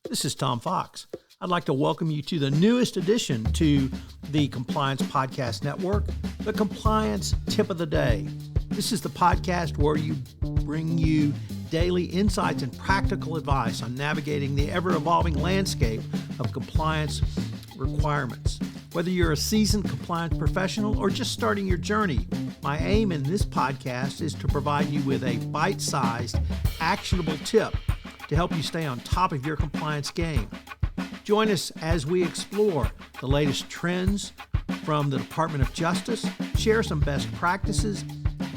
This is Tom Fox. I'd like to welcome you to the newest addition to the Compliance Podcast Network, the Compliance Tip of the Day. This is the podcast where we bring you daily insights and practical advice on navigating the ever-evolving landscape of compliance requirements. Whether you're a seasoned compliance professional or just starting your journey, my aim in this podcast is to provide you with a bite-sized, actionable tip to help you stay on top of your compliance game. Join us as we explore the latest trends from the Department of Justice, share some best practices,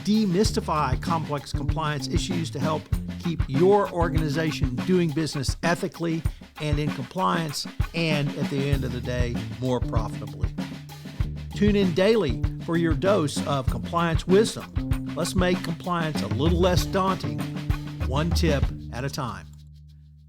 demystify complex compliance issues to help keep your organization doing business ethically and in compliance, and at the end of the day, more profitably. Tune in daily for your dose of compliance wisdom. Let's make compliance a little less daunting, one tip at a time.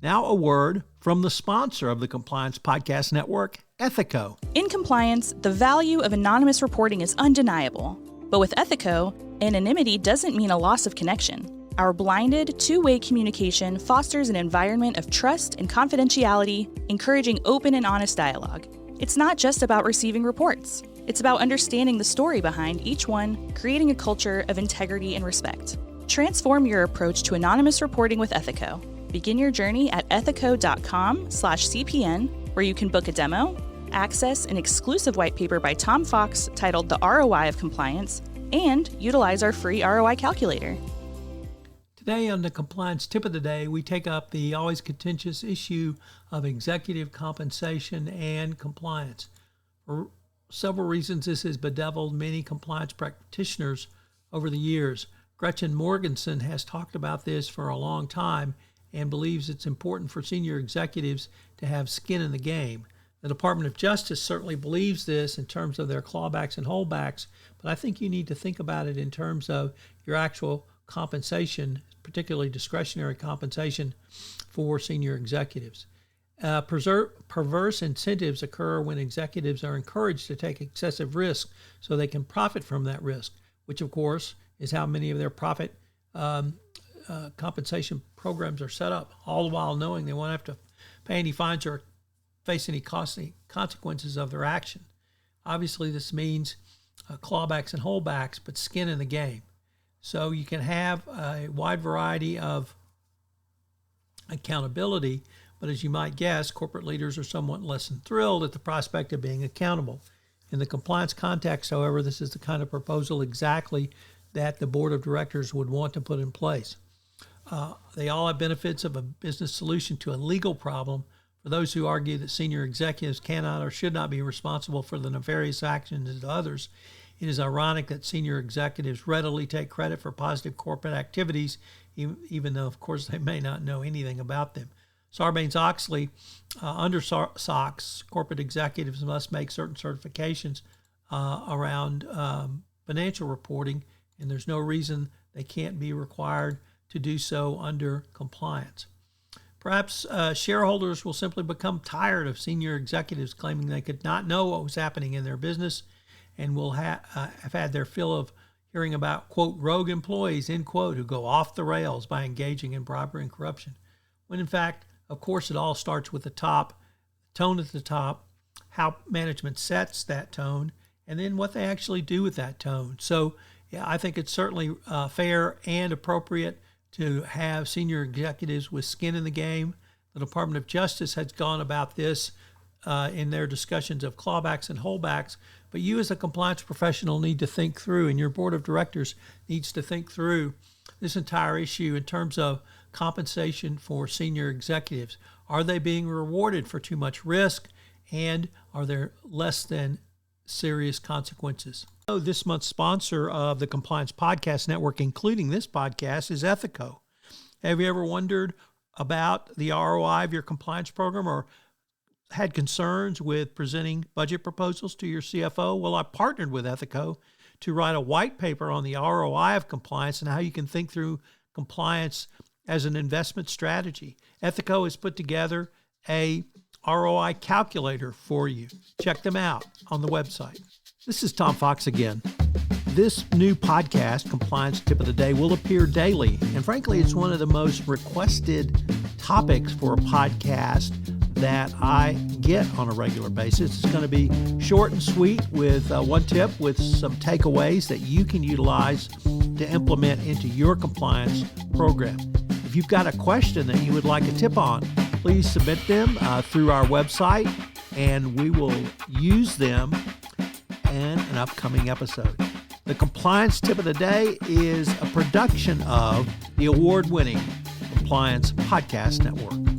Now a word from the sponsor of the Compliance Podcast Network, Ethico. In compliance, the value of anonymous reporting is undeniable. But with Ethico, anonymity doesn't mean a loss of connection. Our blinded, two-way communication fosters an environment of trust and confidentiality, encouraging open and honest dialogue. It's not just about receiving reports. It's about understanding the story behind each one, creating a culture of integrity and respect. Transform your approach to anonymous reporting with Ethico. Begin your journey at ethico.com/CPN, where you can book a demo, access an exclusive white paper by Tom Fox titled The ROI of Compliance, and utilize our free ROI calculator. Today on the Compliance Tip of the Day, we take up the always contentious issue of executive compensation and compliance. For several reasons, this has bedeviled many compliance practitioners over the years. Gretchen Morgensen has talked about this for a long time and believes it's important for senior executives to have skin in the game. The Department of Justice certainly believes this in terms of their clawbacks and holdbacks, but I think you need to think about it in terms of your actual compensation, particularly discretionary compensation for senior executives. Perverse incentives occur when executives are encouraged to take excessive risk so they can profit from that risk, which of course is how many of their profit compensation programs are set up, all the while knowing they won't have to pay any fines or face any costly consequences of their action. Obviously, this means clawbacks and holdbacks, but skin in the game. So you can have a wide variety of accountability, but as you might guess, corporate leaders are somewhat less than thrilled at the prospect of being accountable. In the compliance context, however, this is the kind of proposal exactly that the board of directors would want to put in place. They all have benefits of a business solution to a legal problem. For those who argue that senior executives cannot or should not be responsible for the nefarious actions of others, it is ironic that senior executives readily take credit for positive corporate activities, even though, of course, they may not know anything about them. Sarbanes-Oxley, under SOX, corporate executives must make certain certifications around financial reporting, and there's no reason they can't be required to do so under compliance. Perhaps shareholders will simply become tired of senior executives claiming they could not know what was happening in their business and will have had their fill of hearing about, quote, rogue employees, end quote, who go off the rails by engaging in bribery and corruption. When in fact, of course, it all starts with the top, tone at the top, how management sets that tone, and then what they actually do with that tone. So yeah, I think it's certainly fair and appropriate to have senior executives with skin in the game. The Department of Justice has gone about this in their discussions of clawbacks and holdbacks, but you as a compliance professional need to think through, and your board of directors needs to think through this entire issue in terms of compensation for senior executives. Are they being rewarded for too much risk, and are there less than serious consequences? So this month's sponsor of the Compliance Podcast Network, including this podcast, is Ethico. Have you ever wondered about the ROI of your compliance program or had concerns with presenting budget proposals to your CFO? Well, I partnered with Ethico to write a white paper on the ROI of compliance and how you can think through compliance as an investment strategy. Ethico has put together a ROI calculator for you. Check them out on the website. This is Tom Fox again. This new podcast, Compliance Tip of the Day, will appear daily. And frankly, it's one of the most requested topics for a podcast that I get on a regular basis. It's going to be short and sweet with one tip with some takeaways that you can utilize to implement into your compliance program. If you've got a question that you would like a tip on, please submit them through our website, and we will use them in an upcoming episode. The compliance tip of the day is a production of the award-winning Compliance Podcast Network.